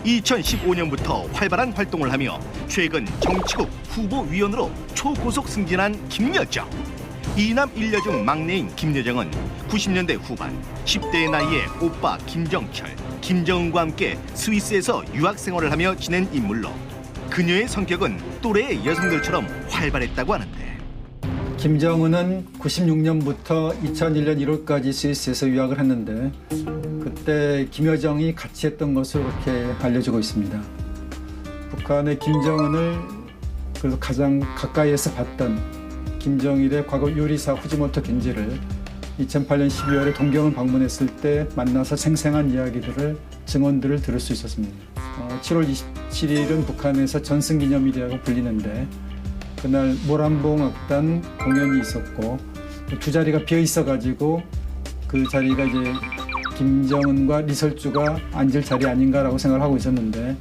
2015년부터 활발한 활동을 하며 최근 정치국 후보위원으로 초고속 승진한 김여정. 이남 일녀 중 막내인 김여정은 90년대 후반 10대의 나이에 오빠 김정철, 김정은과 함께 스위스에서 유학 생활을 하며 지낸 인물로 그녀의 성격은 또래의 여성들처럼 활발했다고 하는데, 김정은은 96년부터 2001년 1월까지 스위스에서 유학을 했는데 그때 김여정이 같이 했던 것으로 그렇게 알려지고 있습니다. 북한의 김정은을 그래서 가장 가까이에서 봤던 김정일의 과거 요리사 후지모토 겐지를 2008년 12월에 동경을 방문했을 때 만나서 생생한 이야기들을, 증언들을 들을 수 있었습니다. 7월 27일은 북한에서 전승기념일이라고 불리는데 그날 모란봉 악단 공연이 있었고 두 자리가 비어 있어가지고 그 자리가 이제 김정은과 리설주가 앉을 자리 아닌가라고 생각을 하고 있었는데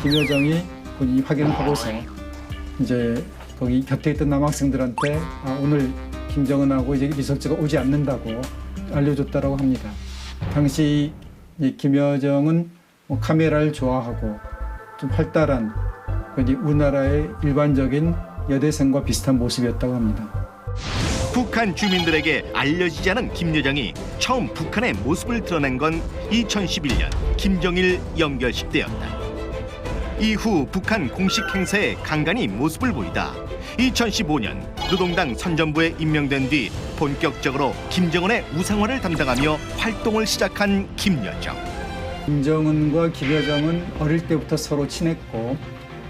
김여정이 본인이 확인을 하고서 이제 거기 곁에 있던 남학생들한테 오늘 김정은하고 이제 리설주가 오지 않는다고 알려줬다라고 합니다. 당시 김여정은 카메라를 좋아하고 좀 활달한 우리나라의 일반적인 여대생과 비슷한 모습이었다고 합니다. 북한 주민들에게 알려지지 않은 김여정이 처음 북한의 모습을 드러낸 건 2011년 김정일 연결식 때였다. 이후 북한 공식 행사에 간간히 모습을 보이다 2015년 노동당 선전부에 임명된 뒤 본격적으로 김정은의 우상화를 담당하며 활동을 시작한 김여정. 김정은과 김여정은 어릴 때부터 서로 친했고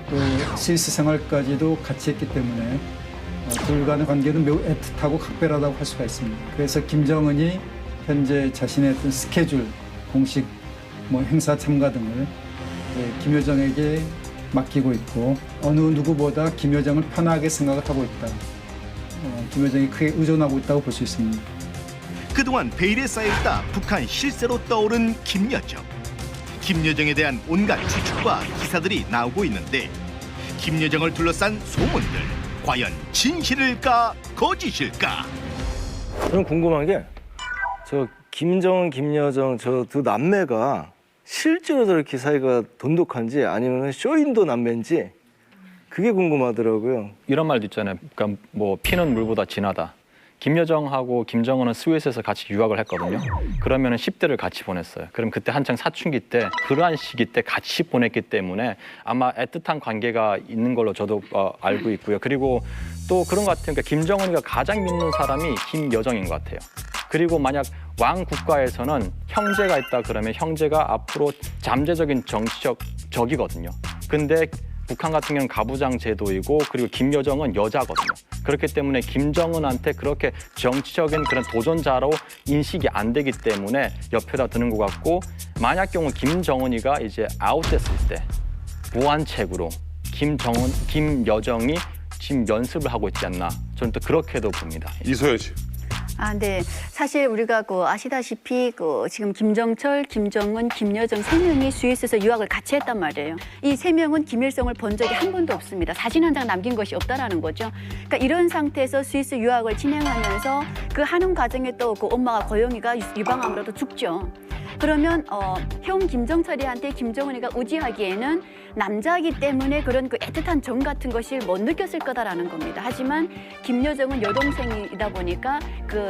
또 스위스 생활까지도 같이 했기 때문에 둘 간의 관계는 매우 애틋하고 각별하다고 할 수가 있습니다. 그래서 김정은이 현재 자신의 어떤 스케줄, 공식 행사 참가 등을 김여정에게 맡기고 있고 어느 누구보다 김여정을 편하게 생각을 하고 있다. 김여정이 크게 의존하고 있다고 볼 수 있습니다. 그동안 베일에 쌓여있다 북한 실세로 떠오른 김여정. 김여정에 대한 온갖 추측과 기사들이 나오고 있는데 김여정을 둘러싼 소문들 과연 진실일까 거짓일까? 저는 궁금한 게 저 김정은, 김여정 저 두 남매가 실제로 저렇게 사이가 돈독한지 아니면 쇼인도 남매인지 그게 궁금하더라고요. 이런 말도 있잖아요. 그러니까 뭐 피는 물보다 진하다. 김여정하고 김정은은 스위스에서 같이 유학을 했거든요. 그러면 10대를 같이 보냈어요. 그럼 그때 한창 사춘기 때 그러한 시기 때 같이 보냈기 때문에 아마 애틋한 관계가 있는 걸로 저도 알고 있고요. 그리고 또 그런 것 같아요. 그러니까 김정은이가 가장 믿는 사람이 김여정인 것 같아요. 그리고 만약 왕 국가에서는 형제가 있다 그러면 형제가 앞으로 잠재적인 정치적 적이거든요. 근데 북한 같은 경우는 가부장 제도이고 그리고 김여정은 여자거든요. 그렇기 때문에 김정은한테 그렇게 정치적인 그런 도전자로 인식이 안 되기 때문에 옆에다 드는 것 같고, 만약 경우 김정은이가 이제 아웃됐을 때 보완책으로 김여정이 지금 연습을 하고 있지 않나, 저는 또 그렇게도 봅니다. 이소연 씨. 네. 사실 우리가 아시다시피 지금 김정철, 김정은, 김여정 세 명이 스위스에서 유학을 같이 했단 말이에요. 이 세 명은 김일성을 본 적이 한 번도 없습니다. 사진 한 장 남긴 것이 없다라는 거죠. 그러니까 이런 상태에서 스위스 유학을 진행하면서 그 하는 과정에 또 엄마가 고영이가 유방암으로도 죽죠. 그러면 형 김정철이한테 김정은이가 의지하기에는 남자이기 때문에 그런 애틋한 정 같은 것을 못 느꼈을 거다라는 겁니다. 하지만 김여정은 여동생이다 보니까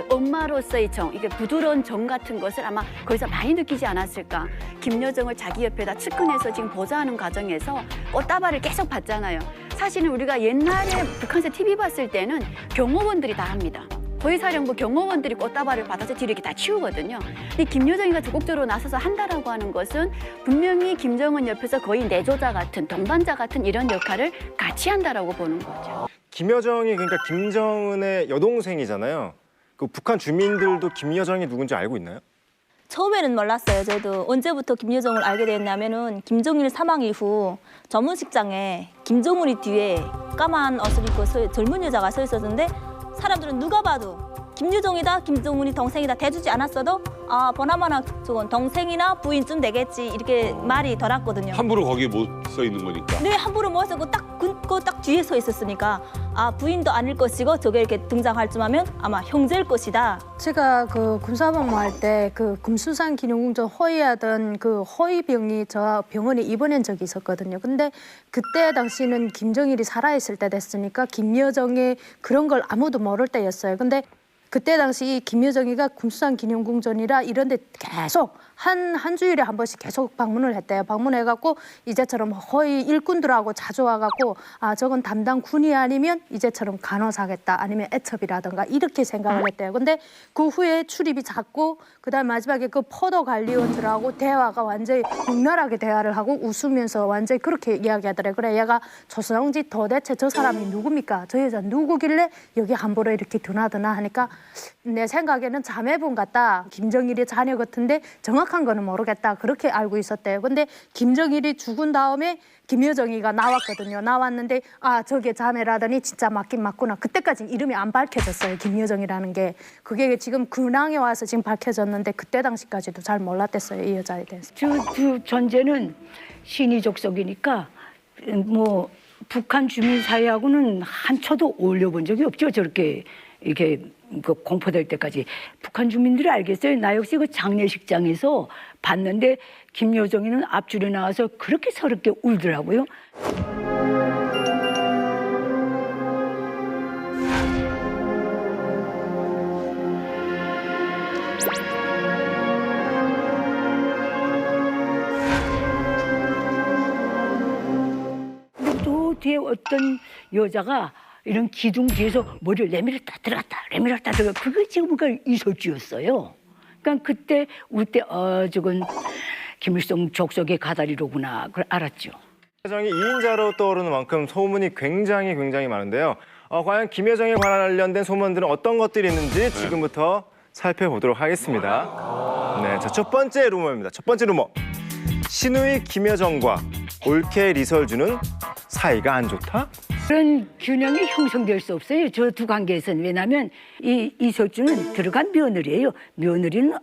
엄마로서의 정, 이게 부드러운 정 같은 것을 아마 거기서 많이 느끼지 않았을까. 김여정을 자기 옆에다 측근해서 지금 보좌하는 과정에서 꽃다발을 계속 받잖아요. 사실은 우리가 옛날에 북한에서 TV 봤을 때는 경호원들이 다 합니다. 거의사령부 경호원들이 꽃다발을 받아서 뒤로 이렇게 다 치우거든요. 근데 김여정이가 적극적으로 나서서 한다라고 하는 것은 분명히 김정은 옆에서 거의 내조자 같은, 동반자 같은 이런 역할을 같이 한다라고 보는 거죠. 김여정이 그러니까 김정은의 여동생이잖아요. 그 북한 주민들도 김여정이 누군지 알고 있나요? 처음에는 몰랐어요. 저도 언제부터 김여정을 알게 됐냐면은 김정일 사망 이후 전문식장에 김정은이 뒤에 까만 옷을 입고 젊은 여자가 서 있었는데 사람들은 누가 봐도 김유정이다, 김정은이 동생이다 대주지 않았어도 아 보나마나 저건 동생이나 부인쯤 되겠지 이렇게 말이 돌았거든요. 함부로 거기에 못 써 있는 거니까. 네, 함부로 못 쓰고 딱 뒤에 서 있었으니까 아 부인도 아닐 것이고 저게 이렇게 등장할 쯤 하면 아마 형제일 것이다. 제가 그 군사복무할 때 그 금수산 기념궁전 허위하던 그 허위병이 저 병원에 입원한 적이 있었거든요. 근데 그때 당시는 김정일이 살아있을 때 됐으니까 김여정이 그런 걸 아무도 모를 때였어요. 근데 그때 당시 김여정이가 금수산 기념궁전이라 이런 데 계속 한 주일에 한 번씩 계속 방문을 했대요. 방문해갖고 이제처럼 허위 일꾼들하고 자주 와갖고 아 저건 담당 군이 아니면 이제처럼 간호사겠다 아니면 애첩이라든가 이렇게 생각을 했대요. 근데 그 후에 출입이 잦고 그다음 마지막에 그 포도 관리원들하고 대화가 완전히 적나라하게 대화를 하고 웃으면서 완전히 그렇게 이야기하더래요. 그래 얘가 조선왕지 도대체 저 사람이 누굽니까? 저 여자 누구길래 여기 함부로 이렇게 드나드나 하니까 내 생각에는 자매분 같다. 김정일의 자녀 같은데 정확한 거는 모르겠다. 그렇게 알고 있었대요. 근데 김정일이 죽은 다음에 김여정이가 나왔거든요. 나왔는데 아 저게 자매라더니 진짜 맞긴 맞구나. 그때까지는 이름이 안 밝혀졌어요. 김여정이라는 게. 그게 지금 근황에 와서 지금 밝혀졌는데 그때 당시까지도 잘 몰랐댔어요. 이 여자에 대해서. 그 전제는 신의족속이니까 뭐 북한 주민 사이하고는 한 초도 어울려 본 적이 없죠. 저렇게 이렇게 그 공포될 때까지. 북한 주민들이 알겠어요. 나 역시 그 장례식장에서 봤는데 김여정이는 앞줄에 나와서 그렇게 서럽게 울더라고요. 근데 또 뒤에 어떤 여자가 이런 기둥 뒤에서 머리를 내밀었다 들어갔다 내밀었다 들어갔다. 그게 지금 그러니까 이설주였어요. 그러니까 그때 울 때 저건 김일성 족속의 가다리로구나 그걸 알았죠. 김여정이 2인자로 떠오르는 만큼 소문이 굉장히 많은데요. 과연 김여정에 관련된 소문들은 어떤 것들이 있는지 지금부터 살펴보도록 하겠습니다. 네, 자, 첫 번째 루머입니다. 첫 번째 루머. 신우이 김여정과 올케 리설주는 사이가 안 좋다? 그런 균형이 형성될 수 없어요. 저 두 관계에서는. 왜냐하면 이 이설주는 들어간 며느리예요. 며느리는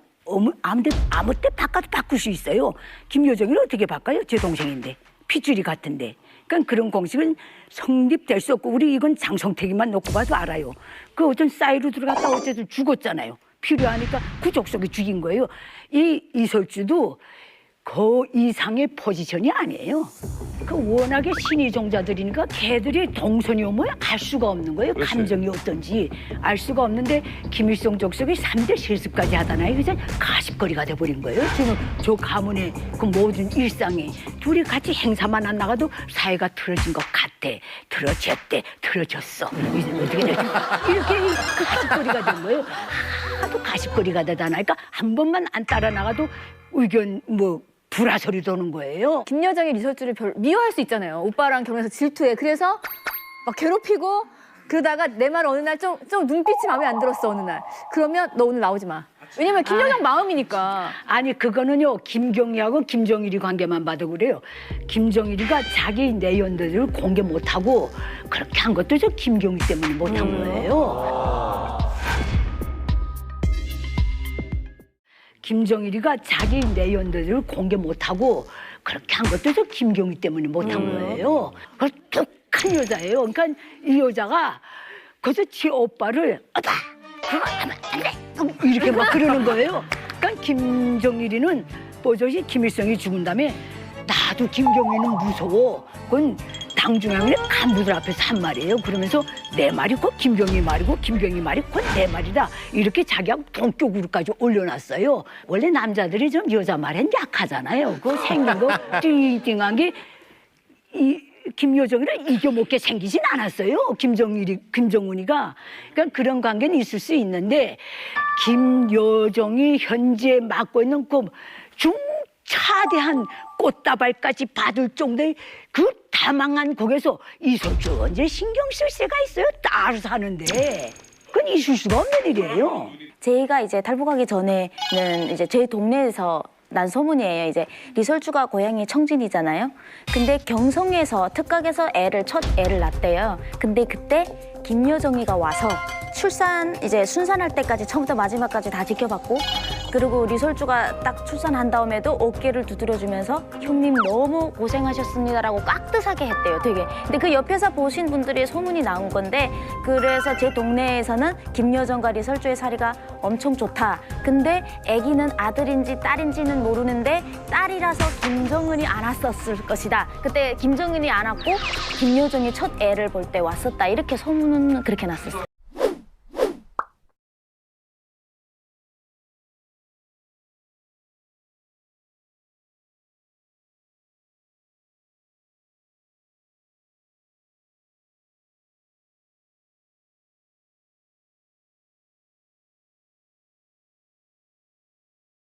아무 때 바꿔도 바꿀 수 있어요. 김여정이는 어떻게 바꿔요? 제 동생인데. 핏줄이 같은데. 그러니까 그런 공식은 성립될 수 없고 우리 이건 장성택이만 놓고 봐도 알아요. 그 어떤 싸이로 들어갔다 어쨌든 죽었잖아요. 필요하니까 그 족속이 죽인 거예요. 이 이설주도 그 이상의 포지션이 아니에요. 그 워낙에 신의종자들이니까 걔들이 동선이 오면 알 수가 없는 거예요. 그렇지. 감정이 어떤지 알 수가 없는데 김일성 족속이 3대 실습까지 하잖아요. 그래서 가십거리가 돼버린 거예요. 지금 저 가문의 그 모든 일상이 둘이 같이 행사만 안 나가도 사이가 틀어진 것 같아. 틀어졌대, 틀어졌어. 이제 어떻게 되지? 이렇게 그 가십거리가 된 거예요. 하도 가십거리가 되다니까 한 번만 안 따라 나가도 의견 불화설이 도는 거예요. 김여정이 리설주를 미워할 수 있잖아요. 오빠랑 결혼해서 질투해. 그래서 막 괴롭히고 그러다가 내 말 어느 날 좀 눈빛이 마음에 안 들었어 어느 날. 그러면 너 오늘 나오지 마. 왜냐면 김여정 마음이니까. 아니 그거는요 김경희하고 김정일이 관계만 봐도 그래요. 김정일이가 자기 내연들을 공개 못하고 그렇게 한 것도 저 김경희 때문에 못한 거예요. 김정일이가 자기 내연들을 공개 못하고 그렇게 한 것도 저 김경희 때문에 못한 거예요. 그 독한 여자예요. 그러니까 이 여자가 그래서 지 오빠를 오빠 그거 하면 안 돼 이렇게 막 그러는 거예요. 그러니까 김정일이는 뽀조시 김일성이 죽은 다음에 나도 김경희는 무서워. 그건 당중앙의 간부들 앞에서 한 말이에요. 그러면서 내 말이 곧 김경희 말이고 김경희 말이 곧 내 말이다. 이렇게 자기하고 동격으로까지 올려놨어요. 원래 남자들이 좀 여자 말엔 약하잖아요. 그 생긴 거 띵띵한 게 이 김여정이를 이겨먹게 생기진 않았어요. 김정은이가. 그러니까 그런 관계는 있을 수 있는데 김여정이 현재 맡고 있는 그 중차대한 꽃다발까지 받을 정도의 그 다망한 곡에서 이설주 언제 신경 쓸 새가 있어요? 따로 사는데. 그건 있을 수가 없는 일이에요. 제가 이제 탈북하기 전에는 이제 제 동네에서 난 소문이에요. 이제 리설주가 고향이 청진이잖아요. 근데 경성에서 특각에서 첫 애를 낳대요. 근데 그때 김여정이가 와서 이제 순산할 때까지 처음부터 마지막까지 다 지켜봤고, 그리고 리설주가 딱 출산한 다음에도 어깨를 두드려주면서 형님 너무 고생하셨습니다라고 깍듯하게 했대요, 되게. 근데 그 옆에서 보신 분들이 소문이 나온 건데, 그래서 제 동네에서는 김여정과 리설주의 사이가 엄청 좋다. 근데 아기는 아들인지 딸인지는 모르는데 딸이라서 김정은이 안았었을 것이다. 그때 김정은이 안았고 김여정이 첫 애를 볼 때 왔었다. 이렇게 소문은 그렇게 났었어요.